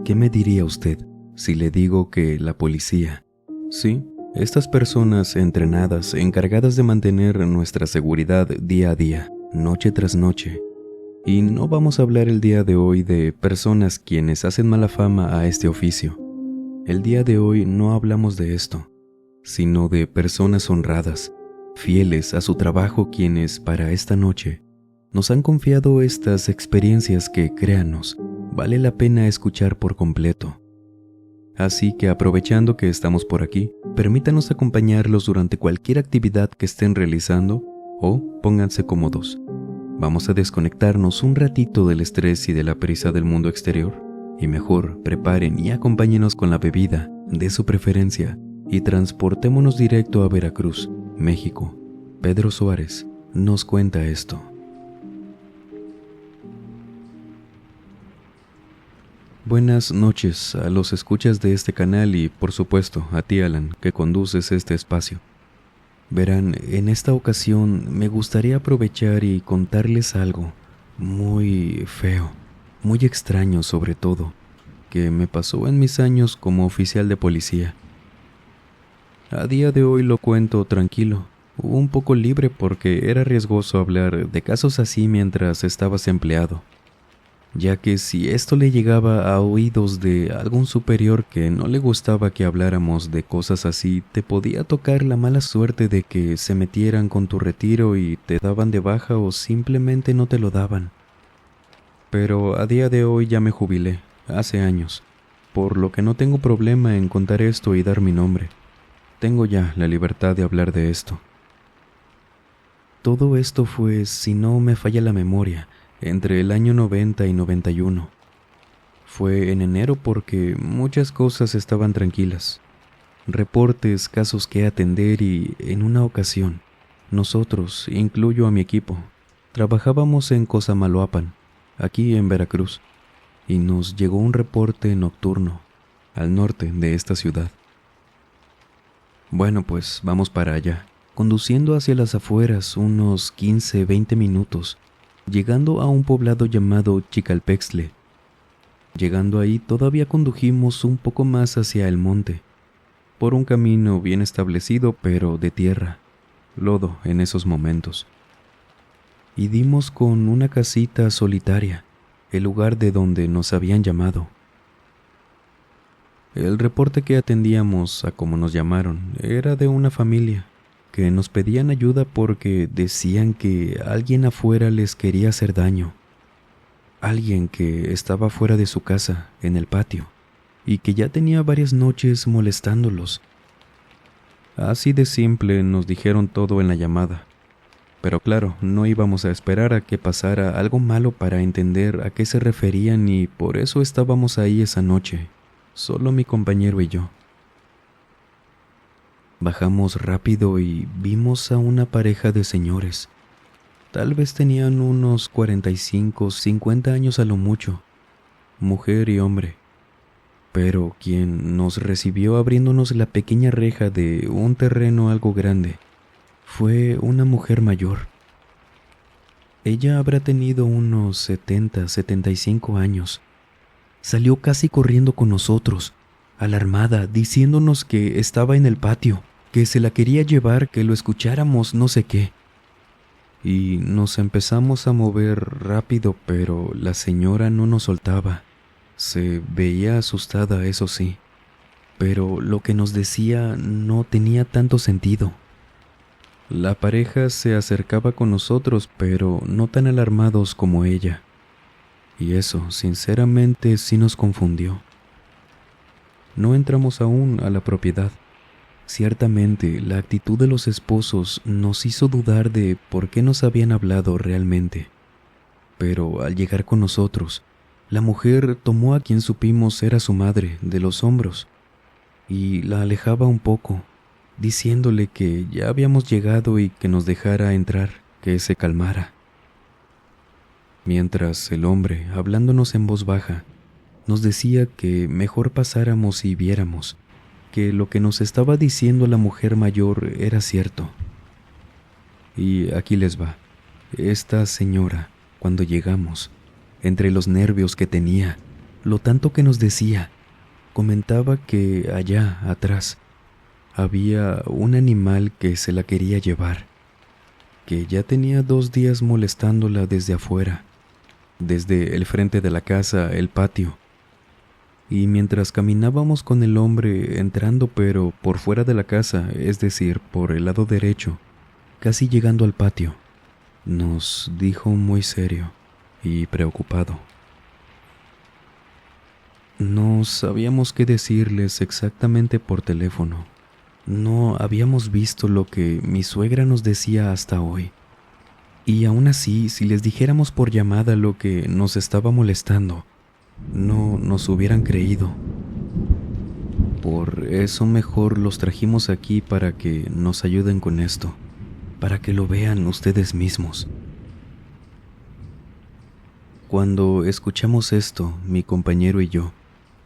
¿Qué me diría usted si le digo que la policía, sí, estas personas entrenadas, encargadas de mantener nuestra seguridad día a día, noche tras noche, y no vamos a hablar el día de hoy de personas quienes hacen mala fama a este oficio? El día de hoy no hablamos de esto, sino de personas honradas, fieles a su trabajo, quienes para esta noche nos han confiado estas experiencias que, créanos, vale la pena escuchar por completo. Así que, aprovechando que estamos por aquí, permítanos acompañarlos durante cualquier actividad que estén realizando o pónganse cómodos. Vamos a desconectarnos un ratito del estrés y de la prisa del mundo exterior, y mejor preparen y acompáñenos con la bebida de su preferencia y transportémonos directo a Veracruz, México. Pedro Suárez nos cuenta esto. Buenas noches a los escuchas de este canal y, por supuesto, a ti, Alan, que conduces este espacio. Verán, en esta ocasión me gustaría aprovechar y contarles algo muy feo, muy extraño sobre todo, que me pasó en mis años como oficial de policía. A día de hoy lo cuento tranquilo, un poco libre porque era riesgoso hablar de casos así mientras estabas empleado, ya que si esto le llegaba a oídos de algún superior que no le gustaba que habláramos de cosas así, te podía tocar la mala suerte de que se metieran con tu retiro y te daban de baja o simplemente no te lo daban. Pero a día de hoy ya me jubilé, hace años, por lo que no tengo problema en contar esto y dar mi nombre. Tengo ya la libertad de hablar de esto. Todo esto fue, si no me falla la memoria, entre el año 90 y 91. Fue en enero porque muchas cosas estaban tranquilas. Reportes, casos que atender y, en una ocasión, nosotros, incluyo a mi equipo, trabajábamos en Cosamaloapan, aquí en Veracruz, y nos llegó un reporte nocturno, al norte de esta ciudad. Bueno, pues vamos para allá, conduciendo hacia las afueras unos 15-20 minutos, llegando a un poblado llamado Chicalpextle. Llegando ahí todavía condujimos un poco más hacia el monte, por un camino bien establecido pero de tierra, lodo en esos momentos. Y dimos con una casita solitaria, el lugar de donde nos habían llamado. El reporte que atendíamos, a como nos llamaron, era de una familia que nos pedían ayuda porque decían que alguien afuera les quería hacer daño. Alguien que estaba fuera de su casa, en el patio, y que ya tenía varias noches molestándolos. Así de simple nos dijeron todo en la llamada. Pero claro, no íbamos a esperar a que pasara algo malo para entender a qué se referían y por eso estábamos ahí esa noche, solo mi compañero y yo. Bajamos rápido y vimos a una pareja de señores. Tal vez tenían unos 45, 50 años a lo mucho, mujer y hombre. Pero quien nos recibió abriéndonos la pequeña reja de un terreno algo grande fue una mujer mayor. Ella habrá tenido unos 70, 75 años. Salió casi corriendo con nosotros, alarmada, diciéndonos que estaba en el patio, que se la quería llevar, que lo escucháramos no sé qué. Y nos empezamos a mover rápido, pero la señora no nos soltaba. Se veía asustada, eso sí, pero lo que nos decía no tenía tanto sentido. La pareja se acercaba con nosotros, pero no tan alarmados como ella. Y eso, sinceramente, sí nos confundió. No entramos aún a la propiedad. Ciertamente, la actitud de los esposos nos hizo dudar de por qué nos habían hablado realmente. Pero al llegar con nosotros, la mujer tomó a quien supimos era su madre de los hombros y la alejaba un poco, diciéndole que ya habíamos llegado y que nos dejara entrar, que se calmara. Mientras el hombre, hablándonos en voz baja, nos decía que mejor pasáramos y viéramos que lo que nos estaba diciendo la mujer mayor era cierto. Y aquí les va. Esta señora, cuando llegamos, entre los nervios que tenía, lo tanto que nos decía. Comentaba que allá atrás había un animal que se la quería llevar, que ya tenía 2 días molestándola desde afuera, desde el frente de la casa, el patio. Y mientras caminábamos con el hombre entrando pero por fuera de la casa, es decir, por el lado derecho, casi llegando al patio, nos dijo muy serio y preocupado. No sabíamos qué decirles exactamente por teléfono. No habíamos visto lo que mi suegra nos decía hasta hoy. Y aún así, si les dijéramos por llamada lo que nos estaba molestando, no nos hubieran creído. Por eso mejor los trajimos aquí para que nos ayuden con esto, para que lo vean ustedes mismos. Cuando escuchamos esto, mi compañero y yo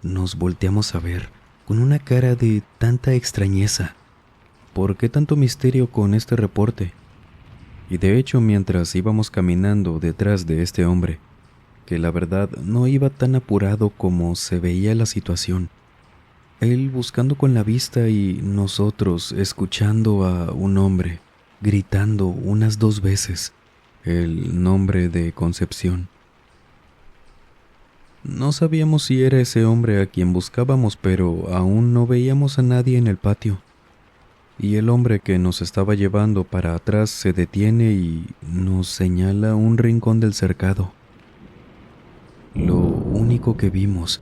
nos volteamos a ver con una cara de tanta extrañeza. ¿Por qué tanto misterio con este reporte? Y de hecho, mientras íbamos caminando detrás de este hombre, que la verdad no iba tan apurado como se veía la situación, él buscando con la vista y nosotros escuchando a un hombre gritando unas 2 veces el nombre de Concepción. No sabíamos si era ese hombre a quien buscábamos, pero aún no veíamos a nadie en el patio. Y el hombre que nos estaba llevando para atrás se detiene y nos señala un rincón del cercado. Lo único que vimos,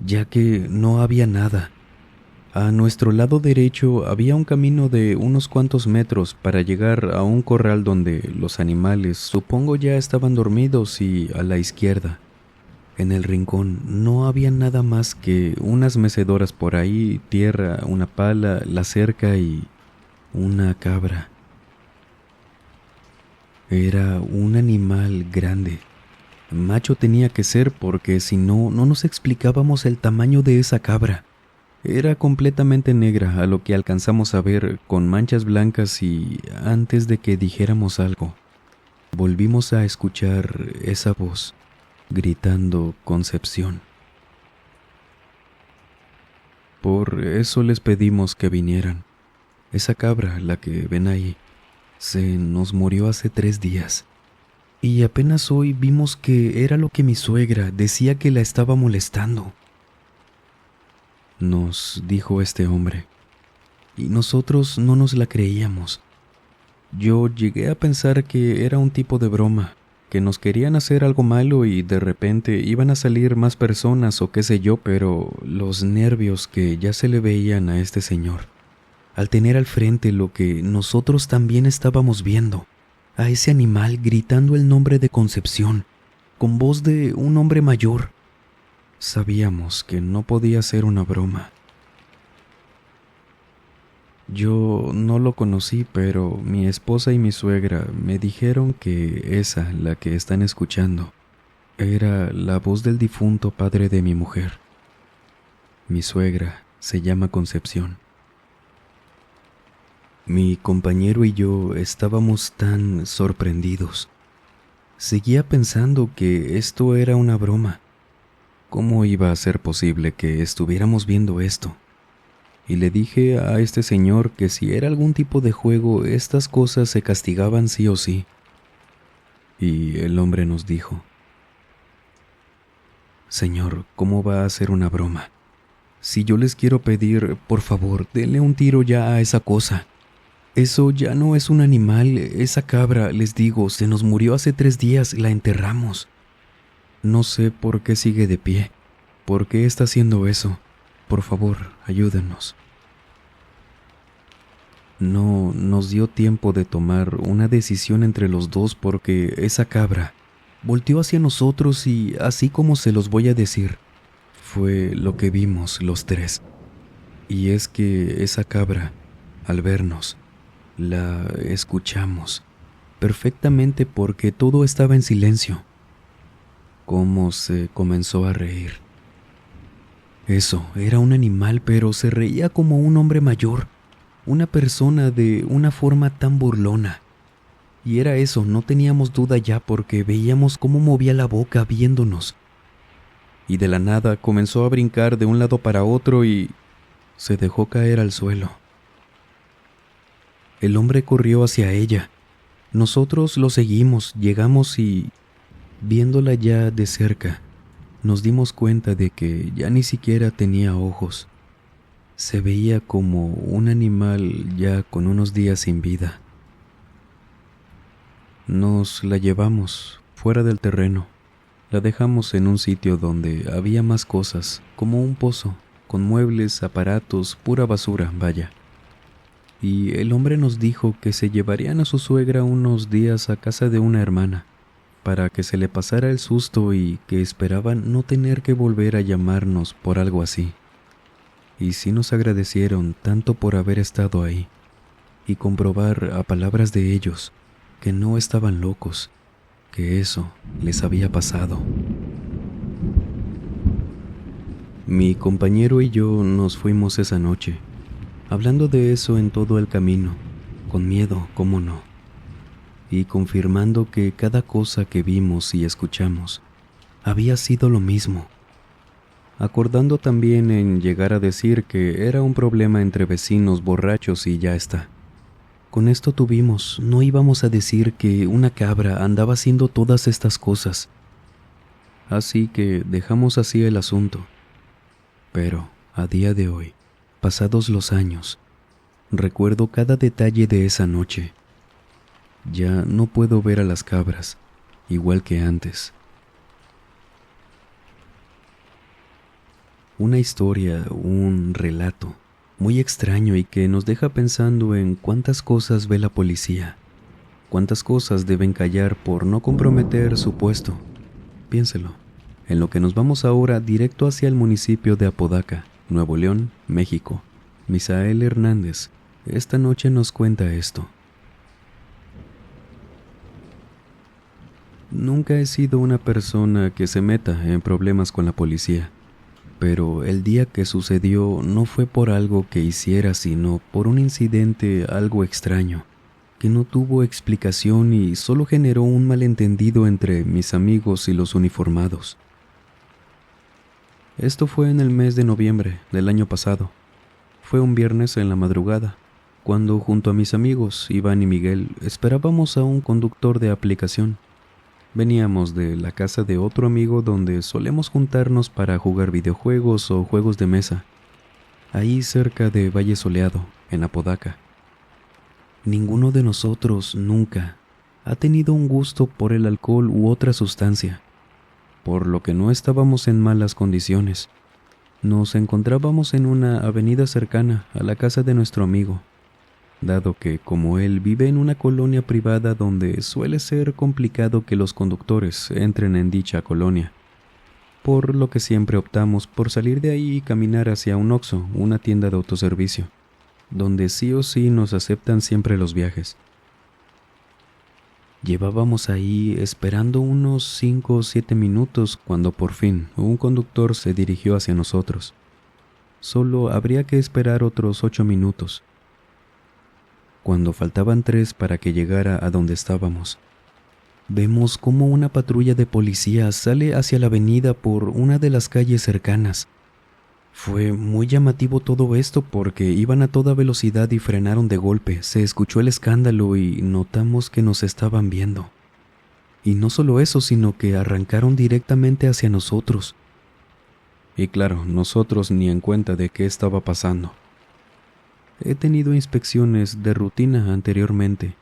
ya que no había nada. A nuestro lado derecho había un camino de unos cuantos metros para llegar a un corral donde los animales, supongo, ya estaban dormidos, y a la izquierda, en el rincón, no había nada más que unas mecedoras por ahí, tierra, una pala, la cerca y una cabra. Era un animal grande. Macho tenía que ser, porque si no, no nos explicábamos el tamaño de esa cabra. Era completamente negra a lo que alcanzamos a ver, con manchas blancas, y antes de que dijéramos algo, volvimos a escuchar esa voz gritando Concepción. Por eso les pedimos que vinieran. Esa cabra, la que ven ahí, se nos murió hace 3 días. Y apenas hoy vimos que era lo que mi suegra decía que la estaba molestando. Nos dijo este hombre, y nosotros no nos la creíamos. Yo llegué a pensar que era un tipo de broma, que nos querían hacer algo malo y de repente iban a salir más personas o qué sé yo, pero los nervios que ya se le veían a este señor, al tener al frente lo que nosotros también estábamos viendo, a ese animal gritando el nombre de Concepción, con voz de un hombre mayor, sabíamos que no podía ser una broma. Yo no lo conocí, pero mi esposa y mi suegra me dijeron que esa, la que están escuchando, era la voz del difunto padre de mi mujer. Mi suegra se llama Concepción. Mi compañero y yo estábamos tan sorprendidos. Seguía pensando que esto era una broma. ¿Cómo iba a ser posible que estuviéramos viendo esto? Y le dije a este señor que si era algún tipo de juego, estas cosas se castigaban sí o sí. Y el hombre nos dijo: Señor, ¿cómo va a ser una broma? Si yo les quiero pedir, por favor, denle un tiro ya a esa cosa. Eso ya no es un animal, esa cabra, les digo, se nos murió hace 3 días, la enterramos. No sé por qué sigue de pie, por qué está haciendo eso. Por favor, ayúdenos. No nos dio tiempo de tomar una decisión entre los dos, porque esa cabra volteó hacia nosotros y, así como se los voy a decir, fue lo que vimos los 3. Y es que esa cabra, al vernos, la escuchamos perfectamente porque todo estaba en silencio. Cómo se comenzó a reír. Eso, era un animal, pero se reía como un hombre mayor, una persona de una forma tan burlona. Y era eso, no teníamos duda ya porque veíamos cómo movía la boca viéndonos. y de la nada comenzó a brincar de un lado para otro y se dejó caer al suelo. El hombre corrió hacia ella. Nosotros lo seguimos, llegamos y, viéndola ya de cerca, nos dimos cuenta de que ya ni siquiera tenía ojos. Se veía como un animal ya con unos días sin vida. Nos la llevamos fuera del terreno. La dejamos en un sitio donde había más cosas, como un pozo, con muebles, aparatos, pura basura, vaya. Y el hombre nos dijo que se llevarían a su suegra unos días a casa de una hermana, para que se le pasara el susto y que esperaban no tener que volver a llamarnos por algo así. Y sí nos agradecieron tanto por haber estado ahí y comprobar a palabras de ellos que no estaban locos, que eso les había pasado. Mi compañero y yo nos fuimos esa noche, hablando de eso en todo el camino, con miedo, cómo no, y confirmando que cada cosa que vimos y escuchamos había sido lo mismo, acordando también en llegar a decir que era un problema entre vecinos borrachos y ya está. Con esto tuvimos, no íbamos a decir que una cabra andaba haciendo todas estas cosas. Así que dejamos así el asunto. Pero, a día de hoy, pasados los años, recuerdo cada detalle de esa noche. Ya no puedo ver a las cabras, igual que antes. Una historia, un relato, muy extraño y que nos deja pensando en cuántas cosas ve la policía, cuántas cosas deben callar por no comprometer su puesto. Piénselo, en lo que nos vamos ahora directo hacia el municipio de Apodaca, Nuevo León, México. Misael Hernández, esta noche nos cuenta esto. Nunca he sido una persona que se meta en problemas con la policía, pero el día que sucedió no fue por algo que hiciera, sino por un incidente algo extraño, que no tuvo explicación y solo generó un malentendido entre mis amigos y los uniformados. Esto fue en el mes de noviembre del año pasado. Fue un viernes en la madrugada, cuando junto a mis amigos, Iván y Miguel, esperábamos a un conductor de aplicación. Veníamos de la casa de otro amigo donde solemos juntarnos para jugar videojuegos o juegos de mesa, ahí cerca de Valle Soleado, en Apodaca. Ninguno de nosotros nunca ha tenido un gusto por el alcohol u otra sustancia, por lo que no estábamos en malas condiciones. Nos encontrábamos en una avenida cercana a la casa de nuestro amigo, dado que, como él vive en una colonia privada donde suele ser complicado que los conductores entren en dicha colonia, por lo que siempre optamos por salir de ahí y caminar hacia un Oxxo, una tienda de autoservicio, donde sí o sí nos aceptan siempre los viajes. Llevábamos ahí esperando unos 5 o 7 minutos cuando por fin un conductor se dirigió hacia nosotros. Solo habría que esperar otros 8 minutos. Cuando faltaban 3 para que llegara a donde estábamos, vemos cómo una patrulla de policía sale hacia la avenida por una de las calles cercanas. Fue muy llamativo todo esto porque iban a toda velocidad y frenaron de golpe. Se escuchó el escándalo y notamos que nos estaban viendo. Y no solo eso, sino que arrancaron directamente hacia nosotros. Y claro, nosotros ni en cuenta de qué estaba pasando. He tenido inspecciones de rutina anteriormente.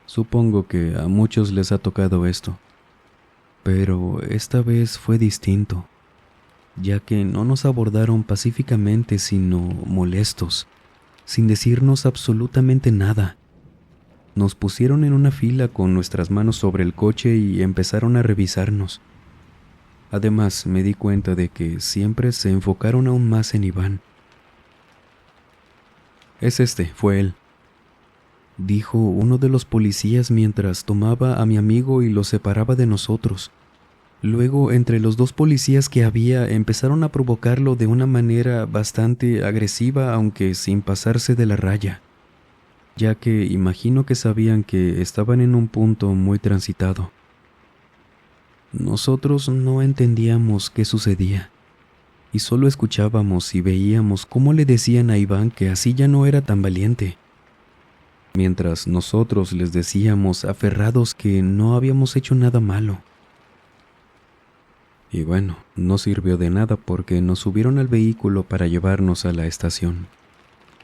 Supongo que a muchos les ha tocado esto. Pero esta vez fue distinto, ya que no nos abordaron pacíficamente, sino molestos, sin decirnos absolutamente nada. Nos pusieron en una fila con nuestras manos sobre el coche y empezaron a revisarnos. Además, me di cuenta de que siempre se enfocaron aún más en Iván. Fue él, dijo uno de los policías mientras tomaba a mi amigo y lo separaba de nosotros. Luego, entre los 2 policías que había, empezaron a provocarlo de una manera bastante agresiva, aunque sin pasarse de la raya, ya que imagino que sabían que estaban en un punto muy transitado. Nosotros no entendíamos qué sucedía y solo escuchábamos y veíamos cómo le decían a Iván que así ya no era tan valiente, mientras nosotros les decíamos aferrados que no habíamos hecho nada malo. Y bueno, no sirvió de nada porque nos subieron al vehículo para llevarnos a la estación.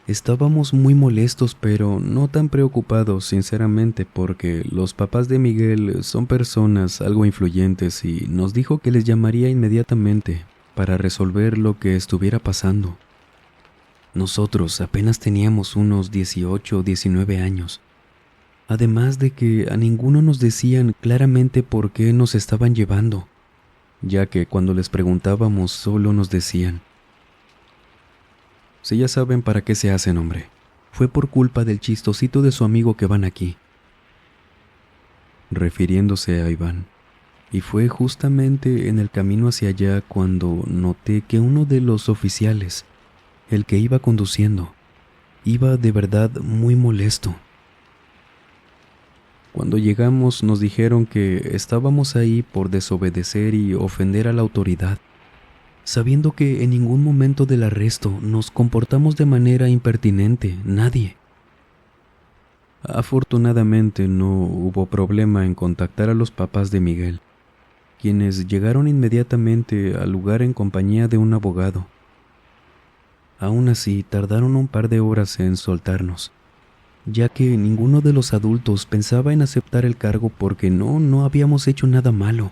Estábamos muy molestos, pero no tan preocupados, sinceramente, porque los papás de Miguel son personas algo influyentes y nos dijo que les llamaría inmediatamente para resolver lo que estuviera pasando. Nosotros apenas teníamos unos 18 o 19 años, además de que a ninguno nos decían claramente por qué nos estaban llevando, ya que cuando les preguntábamos solo nos decían: si ya saben para qué se hacen, hombre. Fue por culpa del chistosito de su amigo que van aquí. Refiriéndose a Iván. Y fue justamente en el camino hacia allá cuando noté que uno de los oficiales, el que iba conduciendo, iba de verdad muy molesto. Cuando llegamos nos dijeron que estábamos ahí por desobedecer y ofender a la autoridad, sabiendo que en ningún momento del arresto nos comportamos de manera impertinente, nadie. Afortunadamente no hubo problema en contactar a los papás de Miguel, quienes llegaron inmediatamente al lugar en compañía de un abogado. Aún así, tardaron un par de horas en soltarnos, ya que ninguno de los adultos pensaba en aceptar el cargo porque no habíamos hecho nada malo.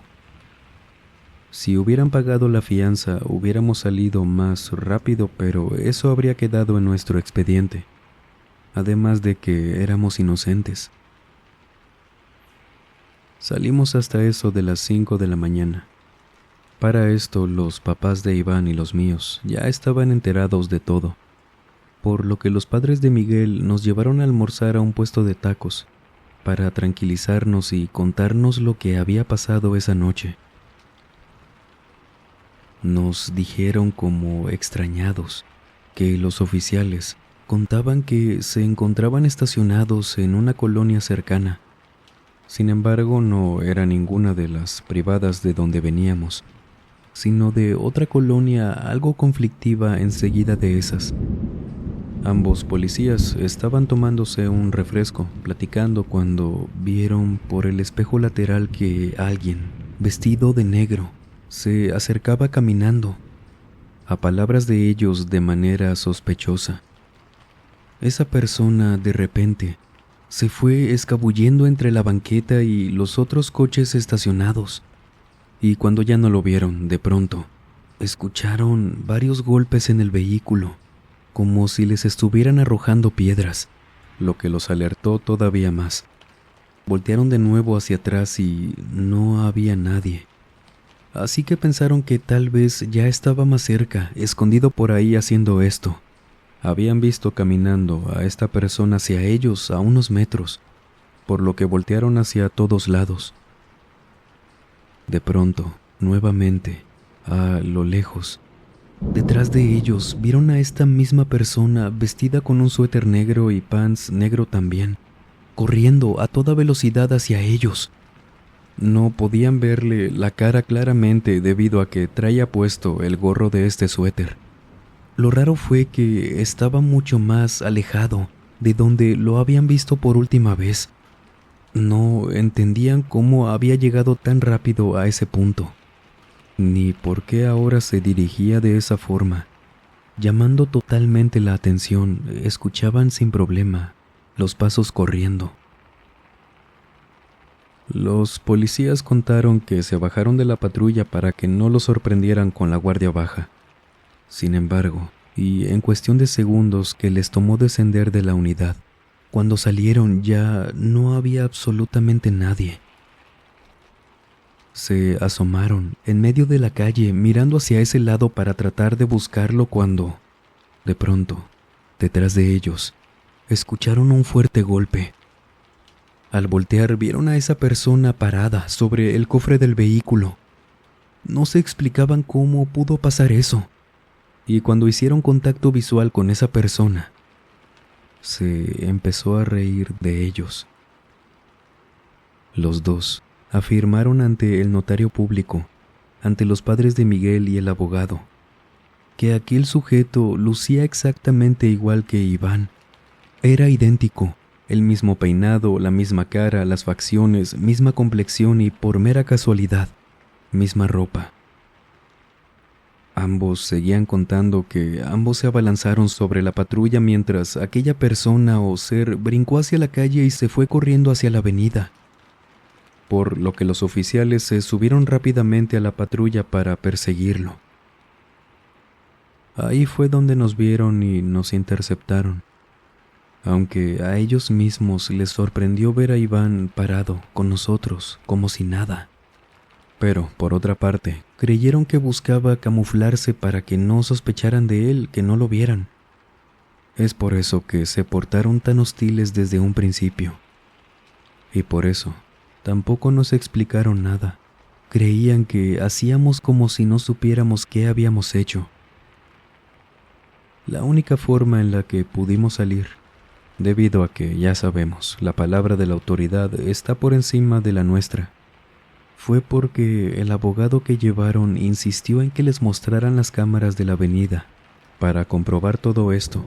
Si hubieran pagado la fianza, hubiéramos salido más rápido, pero eso habría quedado en nuestro expediente, además de que éramos inocentes. Salimos hasta eso de las 5 de la mañana. Para esto, los papás de Iván y los míos ya estaban enterados de todo, por lo que los padres de Miguel nos llevaron a almorzar a un puesto de tacos, para tranquilizarnos y contarnos lo que había pasado esa noche. Nos dijeron como extrañados que los oficiales contaban que se encontraban estacionados en una colonia cercana. Sin embargo, no era ninguna de las privadas de donde veníamos, sino de otra colonia algo conflictiva enseguida de esas. Ambos policías estaban tomándose un refresco, platicando cuando vieron por el espejo lateral que alguien, vestido de negro, se acercaba caminando, a palabras de ellos de manera sospechosa. Esa persona de repente se fue escabullendo entre la banqueta y los otros coches estacionados, y cuando ya no lo vieron, de pronto, escucharon varios golpes en el vehículo, como si les estuvieran arrojando piedras, lo que los alertó todavía más. Voltearon de nuevo hacia atrás y no había nadie. Así que pensaron que tal vez ya estaba más cerca, escondido por ahí haciendo esto. Habían visto caminando a esta persona hacia ellos a unos metros, por lo que voltearon hacia todos lados. De pronto, nuevamente, a lo lejos, detrás de ellos vieron a esta misma persona vestida con un suéter negro y pants negro también, corriendo a toda velocidad hacia ellos. No podían verle la cara claramente debido a que traía puesto el gorro de este suéter. Lo raro fue que estaba mucho más alejado de donde lo habían visto por última vez. No entendían cómo había llegado tan rápido a ese punto, ni por qué ahora se dirigía de esa forma. Llamando totalmente la atención, escuchaban sin problema los pasos corriendo. Los policías contaron que se bajaron de la patrulla para que no los sorprendieran con la guardia baja. Sin embargo, y en cuestión de segundos que les tomó descender de la unidad, cuando salieron ya no había absolutamente nadie. Se asomaron en medio de la calle mirando hacia ese lado para tratar de buscarlo cuando, de pronto, detrás de ellos, escucharon un fuerte golpe. Al voltear vieron a esa persona parada sobre el cofre del vehículo. No se explicaban cómo pudo pasar eso, y cuando hicieron contacto visual con esa persona, se empezó a reír de ellos. Los dos afirmaron ante el notario público, ante los padres de Miguel y el abogado, que aquel sujeto lucía exactamente igual que Iván. Era idéntico, el mismo peinado, la misma cara, las facciones, misma complexión y, por mera casualidad, misma ropa. Ambos seguían contando que ambos se abalanzaron sobre la patrulla mientras aquella persona o ser brincó hacia la calle y se fue corriendo hacia la avenida, por lo que los oficiales se subieron rápidamente a la patrulla para perseguirlo. Ahí fue donde nos vieron y nos interceptaron, aunque a ellos mismos les sorprendió ver a Iván parado con nosotros como si nada. Pero, por otra parte, creyeron que buscaba camuflarse para que no sospecharan de él, que no lo vieran. Es por eso que se portaron tan hostiles desde un principio. Y por eso, tampoco nos explicaron nada. Creían que hacíamos como si no supiéramos qué habíamos hecho. La única forma en la que pudimos salir, debido a que, ya sabemos, la palabra de la autoridad está por encima de la nuestra, fue porque el abogado que llevaron insistió en que les mostraran las cámaras de la avenida para comprobar todo esto.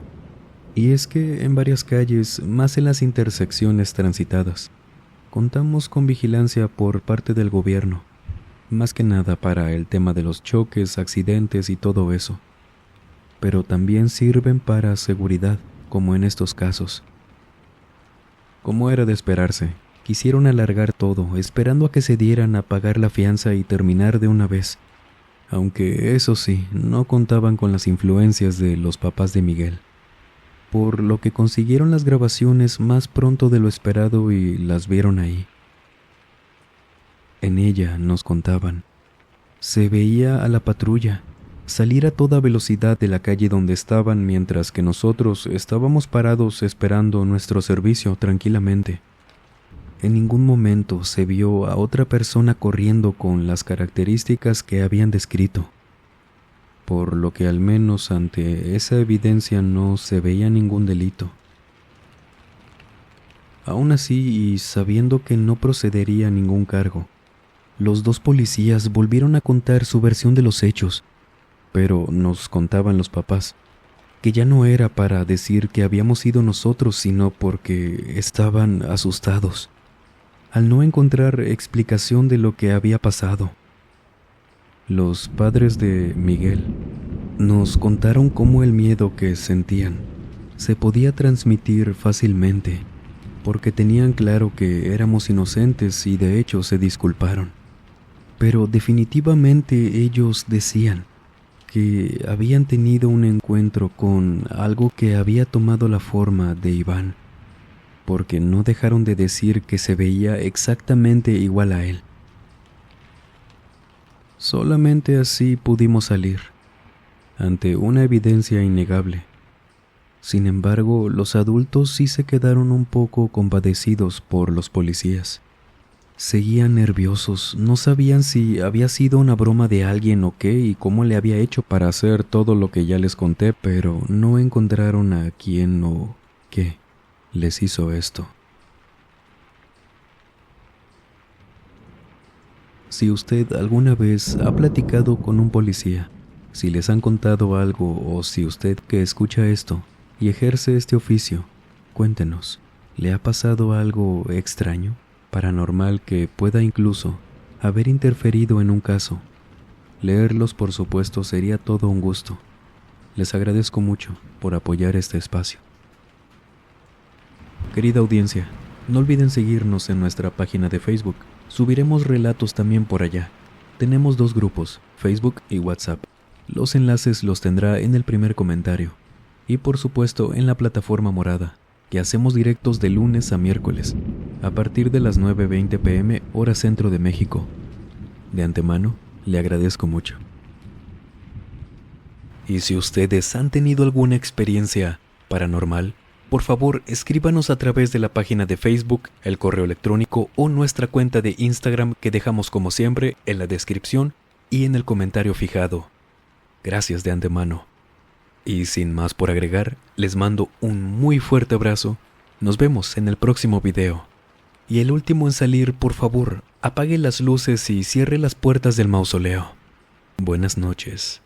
Y es que en varias calles, más en las intersecciones transitadas, contamos con vigilancia por parte del gobierno, más que nada para el tema de los choques, accidentes y todo eso. Pero también sirven para seguridad, como en estos casos. Como era de esperarse, quisieron alargar todo, esperando a que se dieran a pagar la fianza y terminar de una vez, aunque eso sí, no contaban con las influencias de los papás de Miguel, por lo que consiguieron las grabaciones más pronto de lo esperado y las vieron ahí. En ella, nos contaban, se veía a la patrulla salir a toda velocidad de la calle donde estaban mientras que nosotros estábamos parados esperando nuestro servicio tranquilamente. En ningún momento se vio a otra persona corriendo con las características que habían descrito, por lo que al menos ante esa evidencia no se veía ningún delito. Aún así, y sabiendo que no procedería ningún cargo, los dos policías volvieron a contar su versión de los hechos, pero nos contaban los papás que ya no era para decir que habíamos sido nosotros, sino porque estaban asustados al no encontrar explicación de lo que había pasado. Los padres de Miguel nos contaron cómo el miedo que sentían se podía transmitir fácilmente, porque tenían claro que éramos inocentes y de hecho se disculparon. Pero definitivamente ellos decían que habían tenido un encuentro con algo que había tomado la forma de Iván, porque no dejaron de decir que se veía exactamente igual a él. Solamente así pudimos salir, ante una evidencia innegable. Sin embargo, los adultos sí se quedaron un poco compadecidos por los policías. Seguían nerviosos, no sabían si había sido una broma de alguien o qué y cómo le había hecho para hacer todo lo que ya les conté, pero no encontraron a quién o qué les hizo esto. Si usted alguna vez ha platicado con un policía, si les han contado algo o si usted que escucha esto y ejerce este oficio, cuéntenos, ¿le ha pasado algo extraño, paranormal que pueda incluso haber interferido en un caso? Leerlos, por supuesto, sería todo un gusto. Les agradezco mucho por apoyar este espacio. Querida audiencia, no olviden seguirnos en nuestra página de Facebook. Subiremos relatos también por allá. Tenemos 2 grupos, Facebook y WhatsApp. Los enlaces los tendrá en el primer comentario. Y por supuesto en la plataforma morada, que hacemos directos de lunes a miércoles, a partir de las 9:20 p.m. hora centro de México. De antemano, le agradezco mucho. Y si ustedes han tenido alguna experiencia paranormal, por favor escríbanos a través de la página de Facebook, el correo electrónico o nuestra cuenta de Instagram que dejamos como siempre en la descripción y en el comentario fijado. Gracias de antemano. Y sin más por agregar, les mando un muy fuerte abrazo. Nos vemos en el próximo video. Y el último en salir, por favor, apague las luces y cierre las puertas del mausoleo. Buenas noches.